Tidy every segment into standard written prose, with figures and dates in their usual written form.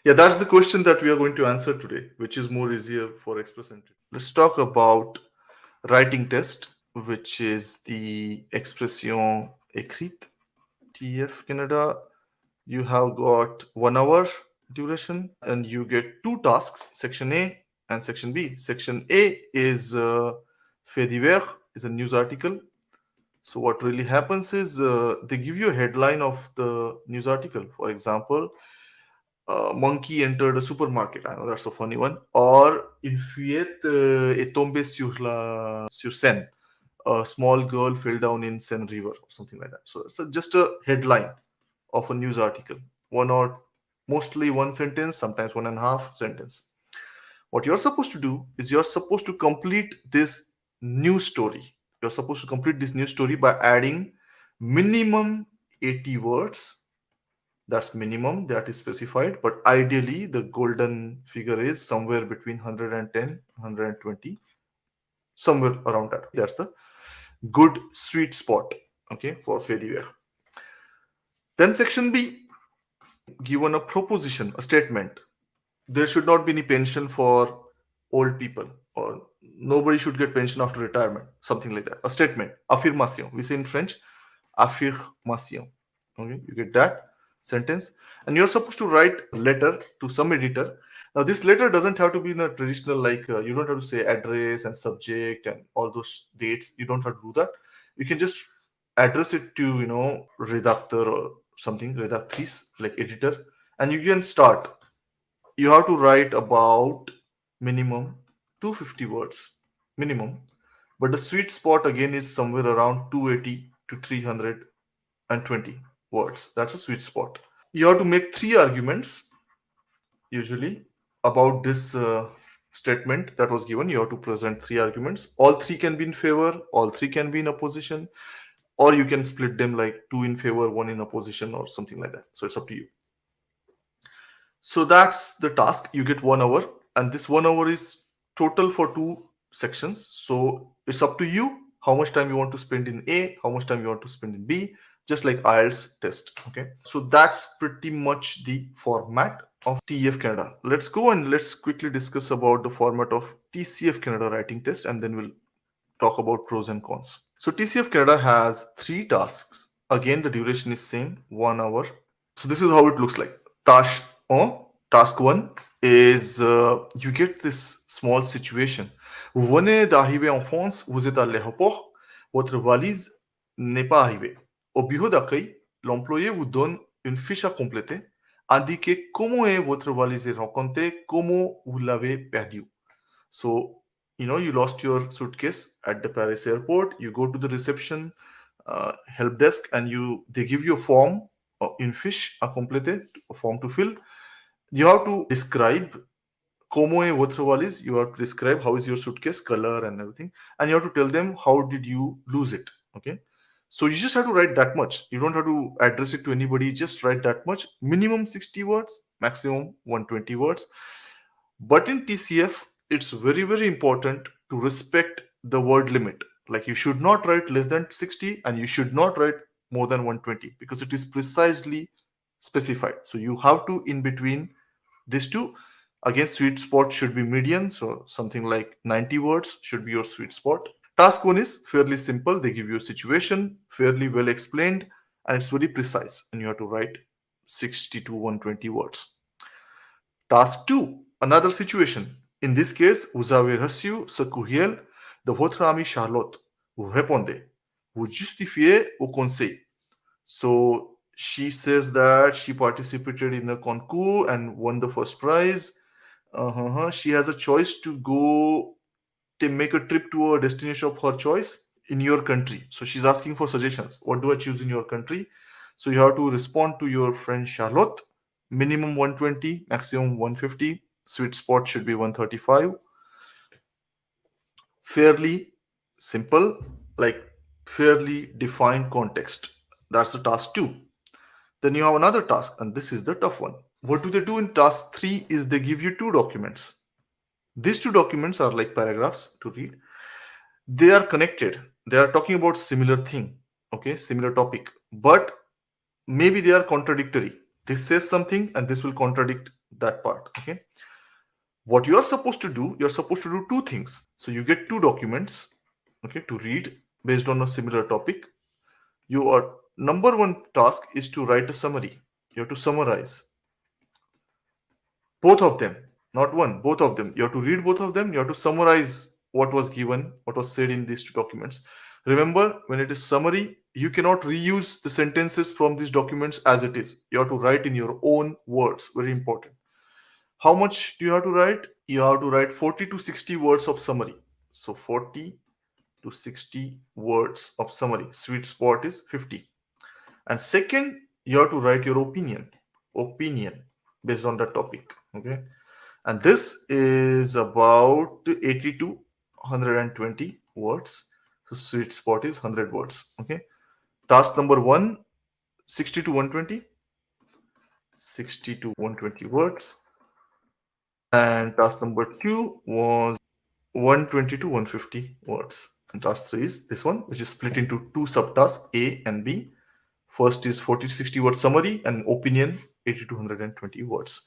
Yeah, that's the question that we are going to answer today, which is more easier for express entry. Let's talk about writing test, which is the expression écrite. TEF Canada, you have got 1 hour duration and you get two tasks, section A and section B. Section A is fait divers, is a news article. So what really happens is they give you a headline of the news article. For example, monkey entered a supermarket. I know that's a funny one. Or une fillette est tombée sur Seine. A small girl fell down in Seine River or something like that. So it's just a headline of a news article. One or mostly one sentence, sometimes 1.5 sentence. What you're supposed to do is you're supposed to complete this news story. You're supposed to complete this news story by adding minimum 80 words. That's minimum that is specified, but ideally the golden figure is somewhere between 110 120, somewhere around that. That's the good sweet spot, okay, for failure. Then section B, given a proposition, a statement. There should not be any pension for old people, or nobody should get pension after retirement, something like that. A statement, affirmation. We say in French, affirmation. Okay, you get that sentence, and you're supposed to write a letter to some editor. Now, this letter doesn't have to be in a traditional, like you don't have to say address and subject and all those dates. You don't have to do that. You can just address it to redactor or something, redactrice, like editor, and you can start. You have to write about minimum 250 words minimum, but the sweet spot again is somewhere around 280 to 320 words. That's a sweet spot. You have to make three arguments usually about this statement that was given. You have to present three arguments. All three can be in favor, all three can be in opposition, or you can split them like two in favor, one in opposition, or something like that. So it's up to you. So that's the task. You get 1 hour, and this 1 hour is total for two sections. So it's up to you how much time you want to spend in A, how much time you want to spend in B, just like IELTS test. Okay. So that's pretty much the format of TEF Canada. Let's go and let's quickly discuss about the format of TCF Canada writing test, and then we'll talk about pros and cons. So TCF Canada has three tasks. Again, the duration is same, 1 hour. So this is how it looks like. Task one is you get this small situation. Vous venez d'arriver en France, vous êtes à l'aéroport, votre valise n'est pas arrivée. Au bureau d'accueil, l'employé vous donne une fiche à compléter. Indiquez comment est votre valise est rencontrée, comment vous l'avez perdue. So, you lost your suitcase at the Paris airport. You go to the reception help desk, and they give you a form in fiche à compléter, a form to fill. You have to describe como é votre valise. You have to describe how is your suitcase, color, and everything, and you have to tell them how did you lose it. Okay, so you just have to write that much. You don't have to address it to anybody. Just write that much. Minimum 60 words, maximum 120 words. But in TCF, it's very, very important to respect the word limit. Like you should not write less than 60 and you should not write more than 120 because it is precisely specified. So you have to in between these two. Again, sweet spot should be median. So something like 90 words should be your sweet spot. Task one is fairly simple. They give you a situation, fairly well explained, and it's very precise. And you have to write 60 to 120 words. Task 2, another situation. In this case, vous avez reçu ce courriel de votre amie Charlotte. Vous répondez. Vous justifiez au conseil. So she says that she participated in the concours and won the first prize. She has a choice to go to make a trip to a destination of her choice in your country. So she's asking for suggestions. What do I choose in your country? So you have to respond to your friend Charlotte. Minimum 120, maximum 150. Sweet spot should be 135. Fairly simple, like fairly defined context. That's the task 2. Then you have another task, and this is the tough one. What do they do in task 3 is they give you two documents. These two documents are like paragraphs to read. They are connected. They are talking about similar thing, okay, similar topic, but maybe they are contradictory. This says something and this will contradict that part. Okay. What you are supposed to do, you're supposed to do two things. So you get two documents, okay, to read based on a similar topic. Your number one task is to write a summary. You have to summarize both of them, not one, both of them. You have to read both of them. You have to summarize what was given, what was said in these two documents. Remember, when it is summary, you cannot reuse the sentences from these documents as it is. You have to write in your own words. Very important. How much do you have to write? You have to write 40 to 60 words of summary. So 40 to 60 words of summary. Sweet spot is 50. And second, you have to write your opinion based on the topic. Okay. And this is about 80 to 120 words. So sweet spot is 100 words. Okay. Task number one, 60 to 120. 60 to 120 words. And task number two was 120 to 150 words. And task three is this one, which is split into two subtasks, A and B. First is 40 to 60 word summary and opinion, 80 to 120 words.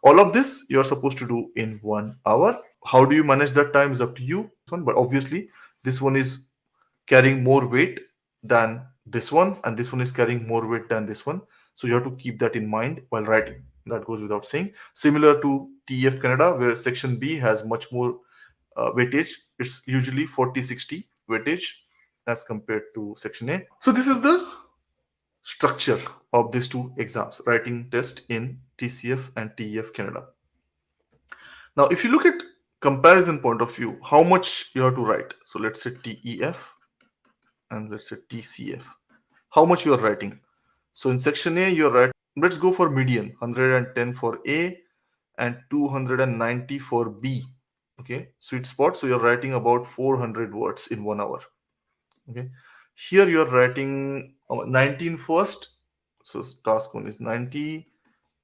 All of this you're supposed to do in 1 hour. How do you manage that time is up to you. But obviously, this one is carrying more weight than this one, and this one is carrying more weight than this one. So you have to keep that in mind while writing. That goes without saying. Similar to TEF Canada, where section B has much more weightage. It's usually 40-60 weightage as compared to section A. So this is the structure of these two exams, writing test in TCF and TEF Canada. Now, if you look at comparison point of view, how much you have to write. So let's say TEF and let's say TCF. How much you are writing? So in section A, you're writing, let's go for median, 110 for A and 290 for B. Okay, sweet spot. So you're writing about 400 words in 1 hour. Okay, here you're writing 19 first. So task one is 90.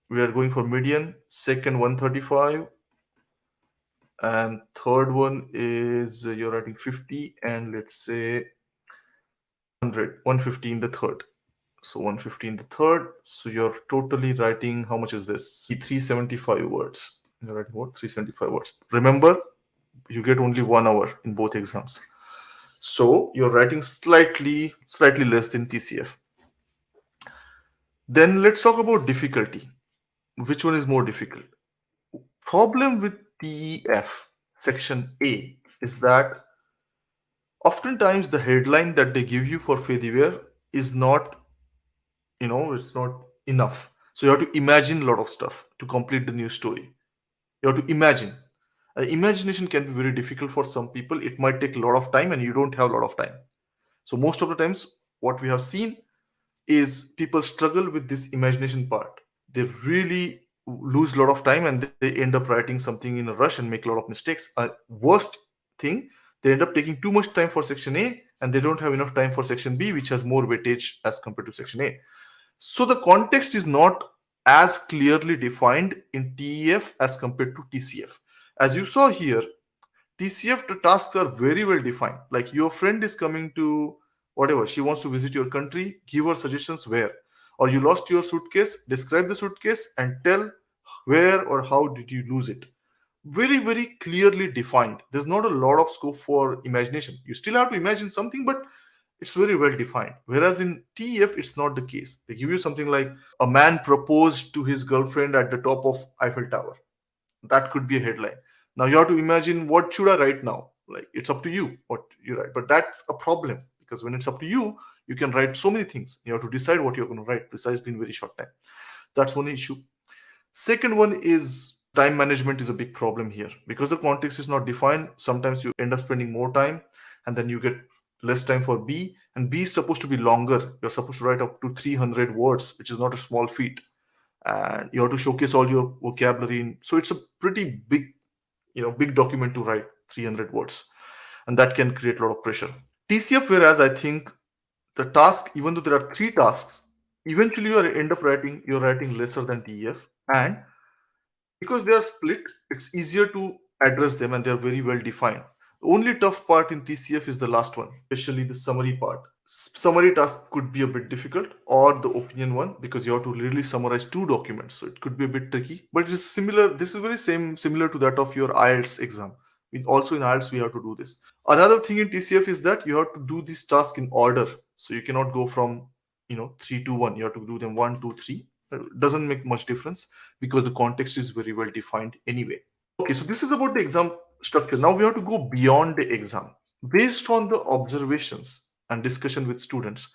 We are going for median. Second, 135. And third one is you're writing 50. And let's say 150 in the third. So 150 in the third. So you're totally writing, how much is this? 375 words. You're writing what? 375 words. Remember, you get only 1 hour in both exams. So you're writing slightly less than TCF. Then let's talk about difficulty. Which one is more difficult? Problem with TEF section A is that oftentimes the headline that they give you for failure is not, it's not enough. So you have to imagine a lot of stuff to complete the news story. You have to imagine. Imagination can be very difficult for some people. It might take a lot of time and you don't have a lot of time. So most of the times what we have seen is people struggle with this imagination part. They really lose a lot of time and they end up writing something in a rush and make a lot of mistakes. Worst thing, they end up taking too much time for section A and they don't have enough time for section B, which has more weightage as compared to section A. So the context is not as clearly defined in TEF as compared to TCF. As you saw here, TCF, the tasks are very well defined. Like your friend is coming to whatever, she wants to visit your country, give her suggestions where. Or you lost your suitcase, describe the suitcase and tell where or how did you lose it. Very, very clearly defined. There's not a lot of scope for imagination. You still have to imagine something, but it's very well defined. Whereas in TEF, it's not the case. They give you something like a man proposed to his girlfriend at the top of Eiffel Tower. That could be a headline. Now you have to imagine, what should I write now? Like, it's up to you what you write. But that's a problem because when it's up to you, you can write so many things. You have to decide what you're going to write precisely in very short time. That's one issue. Second one is time management is a big problem here because the context is not defined. Sometimes you end up spending more time and then you get less time for B, and B is supposed to be longer. You're supposed to write up to 300 words, which is not a small feat, and you have to showcase all your vocabulary. So it's a pretty big, big document to write 300 words, and that can create a lot of pressure. TCF, whereas I think the task, even though there are three tasks, eventually you're writing lesser than TEF, and because they are split, it's easier to address them and they're very well defined. The only tough part in TCF is the last one, especially the summary part. Summary task could be a bit difficult, or the opinion one, because you have to really summarize two documents, so it could be a bit tricky, but it is similar. This is very similar to that of your IELTS exam. Also in IELTS we have to do this. Another thing in TCF is that you have to do this task in order, so you cannot go from 3 to 1. You have to do them 1 2 3. It doesn't make much difference because the context is very well defined anyway. Okay, so this is about the exam structure. Now we have to go beyond the exam. Based on the observations and discussion with students,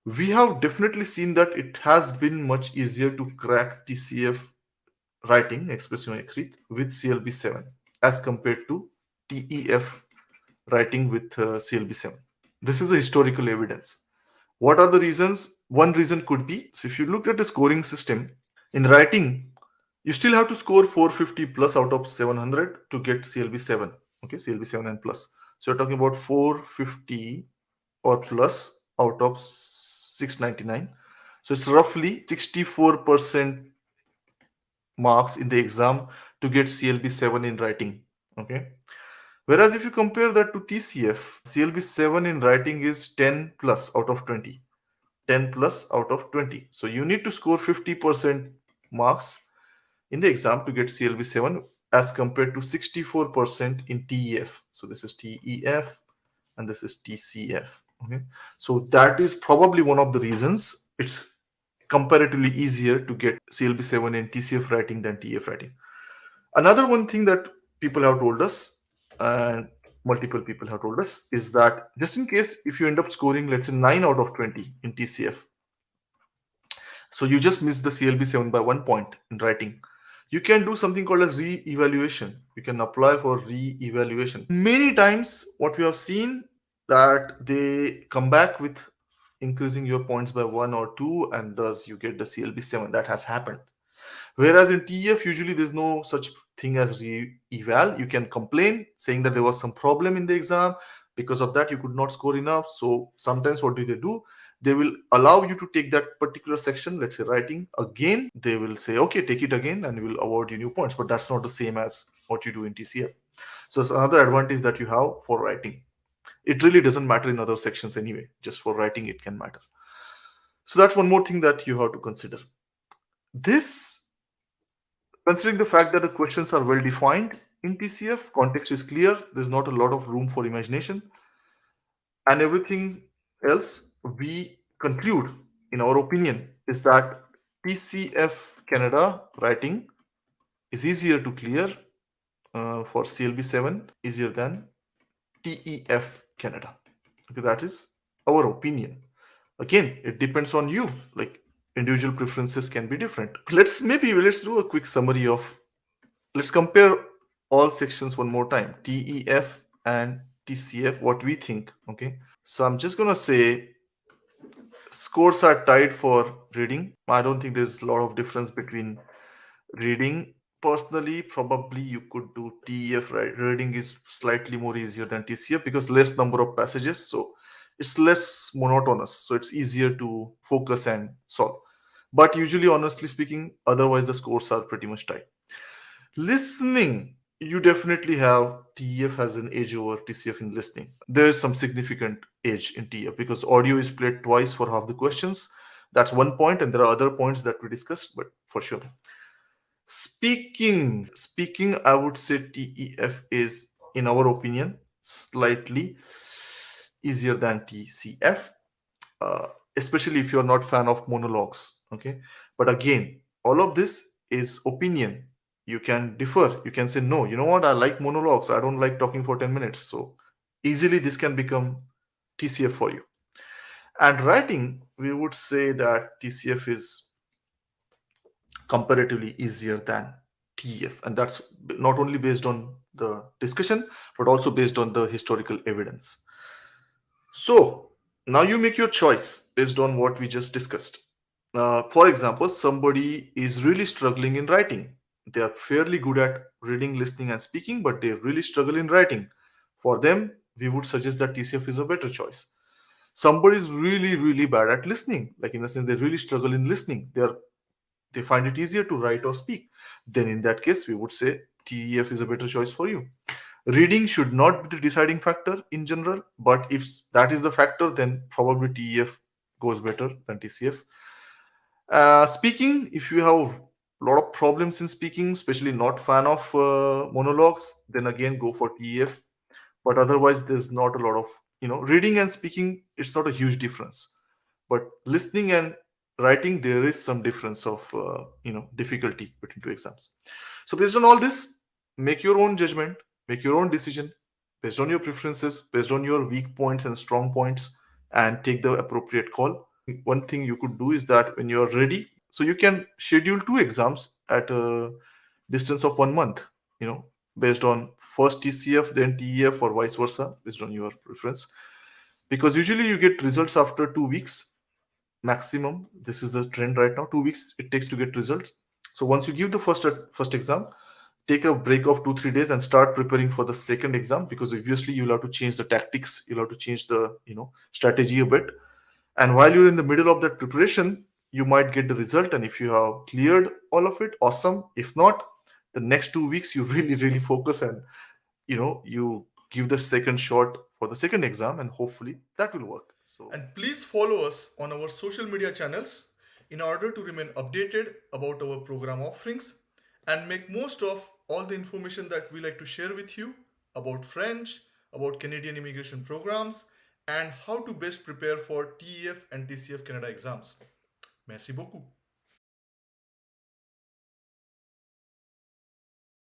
we have definitely seen that it has been much easier to crack TCF writing, expression écrite, with CLB7 as compared to TEF writing with CLB7. This is a historical evidence. What are the reasons? One reason could be, so if you look at the scoring system, in writing, you still have to score 450 plus out of 700 to get CLB7. Okay, CLB7 and plus. So you're talking about 450 or plus out of 699. So it's roughly 64% marks in the exam to get CLB7 in writing. Okay. Whereas if you compare that to TCF, CLB7 in writing is 10 plus out of 20. 10 plus out of 20. So you need to score 50% marks in the exam to get CLB7 as compared to 64% in TEF. So this is TEF and this is TCF. Okay. So that is probably one of the reasons it's comparatively easier to get CLB7 in TCF writing than TEF writing. Another one thing that people have told us, and multiple people have told us, is that just in case if you end up scoring, let's say 9 out of 20 in TCF, so you just missed the CLB7 by 1 point in writing, you can do something called as re-evaluation. You can apply for re-evaluation. Many times what we have seen that they come back with increasing your points by 1 or 2, and thus you get the CLB7. That has happened. Whereas in TEF, usually there's no such thing as re-eval. You can complain saying that there was some problem in the exam. Because of that, you could not score enough. So sometimes what do? They will allow you to take that particular section, let's say writing, again. They will say, okay, take it again, and we'll award you new points. But that's not the same as what you do in TCF. So it's another advantage that you have for writing. It really doesn't matter in other sections anyway. Just for writing, it can matter. So that's one more thing that you have to consider. This, considering the fact that the questions are well defined in TCF, context is clear, there's not a lot of room for imagination, and everything else, we conclude, in our opinion, is that TCF Canada writing is easier to clear for CLB7, easier than TEF Canada. Okay, that is our opinion. Again, it depends on you. Like, individual preferences can be different. Let's do a quick summary of. Let's compare all sections one more time. TEF and TCF. What we think. Okay. So I'm just gonna say scores are tied for reading. I don't think there's a lot of difference between reading. Personally, probably you could do TEF, right? Reading is slightly more easier than TCF because less number of passages, so it's less monotonous, so it's easier to focus and solve. But usually, honestly speaking, otherwise the scores are pretty much tight. Listening, you definitely have TEF has an edge over TCF in listening. There is some significant edge in TEF because audio is played twice for half the questions. That's one point, and there are other points that we discussed, but for sure. Speaking, I would say TEF is, in our opinion, slightly easier than TCF, especially if you're not fan of monologues. Okay, but again, all of this is opinion. You can differ. You can say, no, you know what? I like monologues. I don't like talking for 10 minutes. So easily this can become TCF for you. And writing, we would say that TCF is comparatively easier than TEF, and that's not only based on the discussion but also based on the historical evidence. So now you make your choice based on what we just discussed. For example, somebody is really struggling in writing. They are fairly good at reading, listening, and speaking, but they really struggle in writing. For them, we would suggest that TCF is a better choice. Somebody is really, really bad at listening, like in a sense, they really struggle in listening. They find it easier to write or speak. Then in that case, we would say TEF is a better choice for you. Reading should not be the deciding factor in general, but if that is the factor, then probably TEF goes better than TCF. Speaking, if you have a lot of problems in speaking, especially not fan of monologues, then again go for TEF. But otherwise, there's not a lot of, reading and speaking. It's not a huge difference, but listening and writing, there is some difference of difficulty between two exams. So based on all this, make your own judgment, make your own decision based on your preferences, based on your weak points and strong points, and take the appropriate call. One thing you could do is that when you're ready, so you can schedule two exams at a distance of 1 month, based on first TCF, then TEF, or vice versa, based on your preference. Because usually you get results after 2 weeks maximum. This is the trend right now. 2 weeks it takes to get results. So once you give the first exam, take a break of 2-3 days and start preparing for the second exam, because obviously you'll have to change the tactics, you'll have to change the strategy a bit. And while you're in the middle of that preparation, you might get the result, and if you have cleared all of it, awesome. If not, the next 2 weeks you really focus, and you give the second shot for the second exam, and hopefully that will work. So, and please follow us on our social media channels in order to remain updated about our program offerings and make most of all the information that we like to share with you about French, about Canadian immigration programs, and how to best prepare for TEF and TCF Canada exams. Merci beaucoup.